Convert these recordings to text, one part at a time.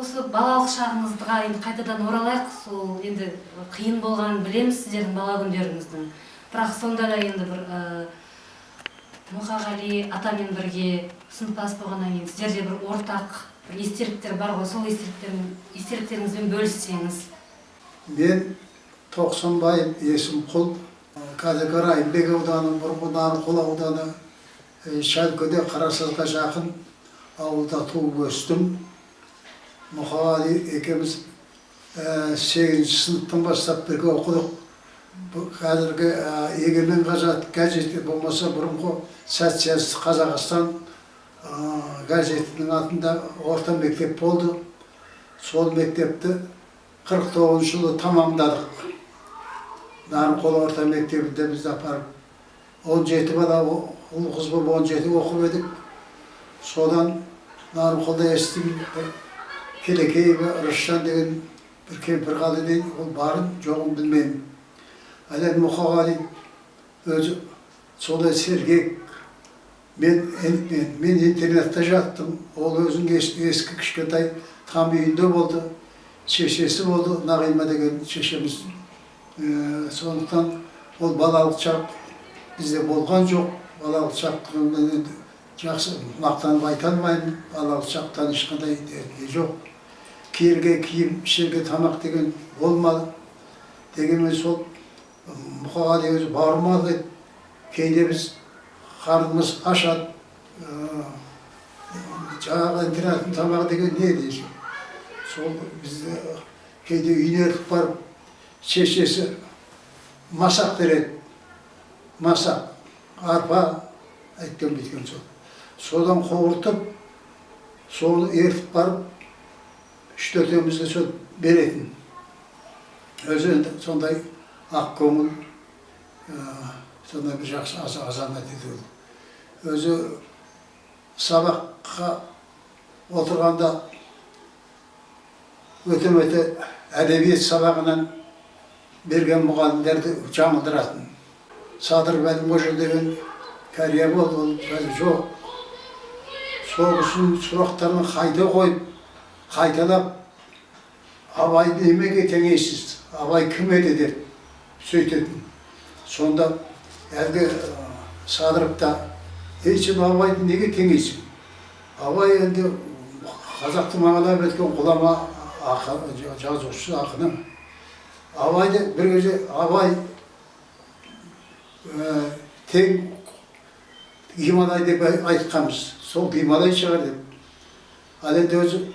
осы балалық шағыңызға енді қайтадан оралайық. Сол енді қиын болғанын білеміз сіздердің бала күндеріңіздің. Бірақ сонда да енді бір Мұқағали атамен бірге сыныптас болғаннан кейін сіздерде бір ортақ бір естеліктер бар ғой, сол естеліктеріңізбен бөліссеңіз. Мен Тоқсанбаев Есімқұл, қазіргі Райымбек ауданы, бұрынғы Нарынқол ауданы, Шәлкөде Қарасазға жақын ауылда туып өстім. Мұқағали екеуміз 8-ші сыныптан бастап бірге оқыдық. Қазіргі Егемен газеті болмаса бұрынғы Социалистік Қазақстан газетінің атында орта мектеп болды. Сол мектепті 49 жылы тамамдадық. Нарынқол орта мектебінде бізді апарып 17 бала ұл қыз болып 17 оқып едік. Содан Нарынқолда естім Келекеева Рысжан деген бір кемпір қалды дейді, ол барын жоғын білмеймін. Әлем Мұқағали өзі солай сергек. Мен интернетте жаттым. Ол өзінің ескі кішкентай там үйінде болды. Шешесі болды, Нағима деген шешеміз. Сондықтан ол балалық шақ бізде болған жоқ. Балалық шақ жақсы мақтанып айта алмаймын. Балалық шақтан ешқандай жоқ. Киерге киім, ішерге тамақ деген болмады. Дегенмен сол Мұқағали өзі бауырмал еді. Кейде біз қарнымыз ашады. Жаңағы интернеттің тамағы деген не дейсің? Сол бізді кейде үйіне ертіп барып, шешесі масақ береді. Масақ, арпа, айткен біткен сол. Содан қуыртып, соны ертіп барып, 3-4-емізге сол беретін. Өзі енді сондай ақ көңіл, сондай бір жақсы азамат еді ол. Өзі сабаққа отырғанда өте әдебиет сабағынан берген мұғалімдерді жаңылдыратын. Садыр Бәлімқожа деген кәрия болды, ол қазір жоқ. Сол үшін сұрақтарын қайта қойып, қайталап, Абай немеге теңейсіз, Абай кім еді деп сөйтетін. Сонда әлгі Садыровта, сен Абайды неге теңейсің? Абай енді қазақтың маңалап өткен ғұлама жазушы ақыны. Абайды бір кезде Абай тең Гималай деп айтқанбыз. Сол Гималай шығар деп. Ал енді өзі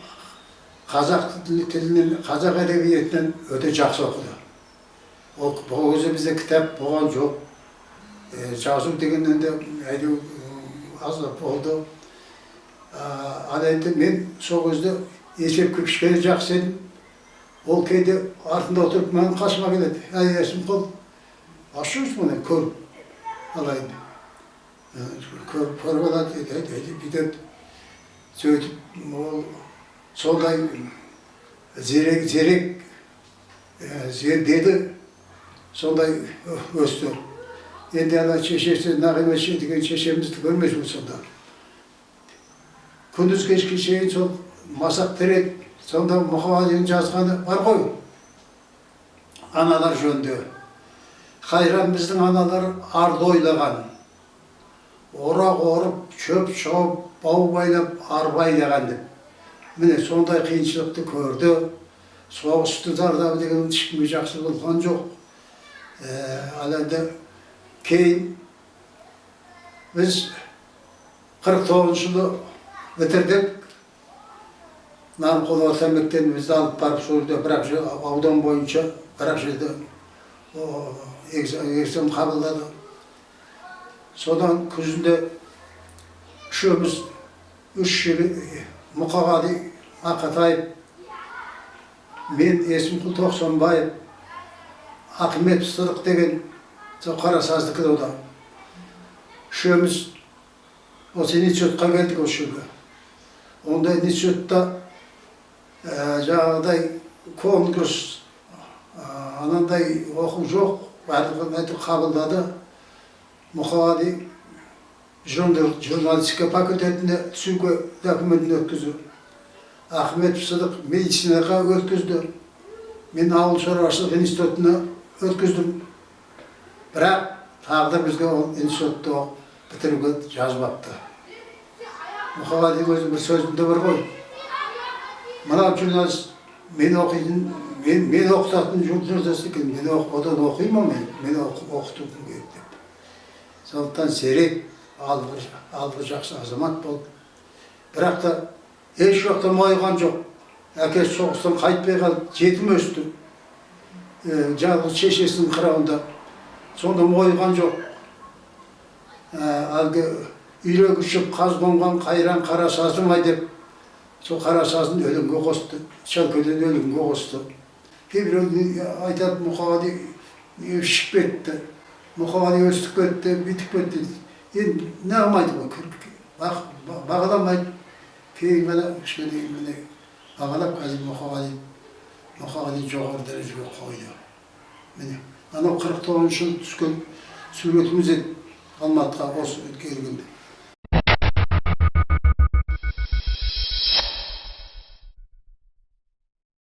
қазақ тілінен, қазақ әдебиетінен өте жақсы оқыды. Бұл өзі бізде кітап болған жоқ. Жазу дегеннен де әйдеу азап болды. Ал енді мен сол кезде есепке кішкене жақсы едім. Ол кейде артында отырып маған қасыма келеді. Әй, Есімқұл, ашыңыз мұны, көріп алайын. Көріп алады, бүйтеді. Сөйтіп, ол сондай зерек деді, сондай өсті. Енді ана шешесі, Нағима деген шешемізді көрмейсің сонда. Күндіз кешке шейін сол масақ тереді, сонда Мұқағалидың жазғаны бар ғой. Аналар жөнінде. Қайран біздің аналар арды ойлаған. Орақ орып, шөп шауып, бау байлап, ар байлаған деп. Міне сондай қиыншылықты көрді. Соғысты зардабы деген ешкімге жақсы болған жоқ. Ал енді кейін біз 49 жылы бітірдік. Нарынқол орта мектебімізді алып барып сол жерде бірақ аудан бойынша бірақ жерде экзамен қабылдады. Содан күзінде үшеуміз 3 жыл Мұқағали Ақатаев, мен Есімқұл Тоқсанбаев, Ахмет Сыдық деген Қарасаздікі ода. Үшеуміз осы институтқа келдік осы жерге. Онда институтта жаңағыдай конкурс, анандай оқу жоқ, барлығын қабылдады. Мұқағали журналистика факультетіне түсуге документін өткізді. Ахметов Сыдық медицинаға өткізді. Мен ауыл шаруашылық институтына өткіздім. Бірақ тағдыр бізге ол институтты бітіруге жазбапты. Мұқағалидың өзі бір сөзінде бар ғой. Мынау журналист мен оқитын, мен оқытатын журналист екен, мен одан оқимын мен оқытуым керек деп. Сондықтан зерек, алғы жақсы азамат болды. Бірақ та еш уақытта мойыған жоқ. Әкесі соғыстан қайтпай қалып, жетім өсті. Жалғыз шешесінің қырауында. Сонда мойыған жоқ. Әлгі үйрек ұшып қаз қонған қайран қара сазым ай деп, сол қара сазын өлімге қосты. Шәлкеден өлімге қосты. Кейбіреу айтады, Мұқағали ішіп кетті. Мұқағали өстіп кетті, бүйтіп кетті. Енді неғымайды ғой, бағаламайды. Кейін ғана кішкене бағалап қазір Мұқағали жоғары дәрежеге қойды. Міне, анау 49 жыл түскен суретіміз еді Алматыға осы келгенде.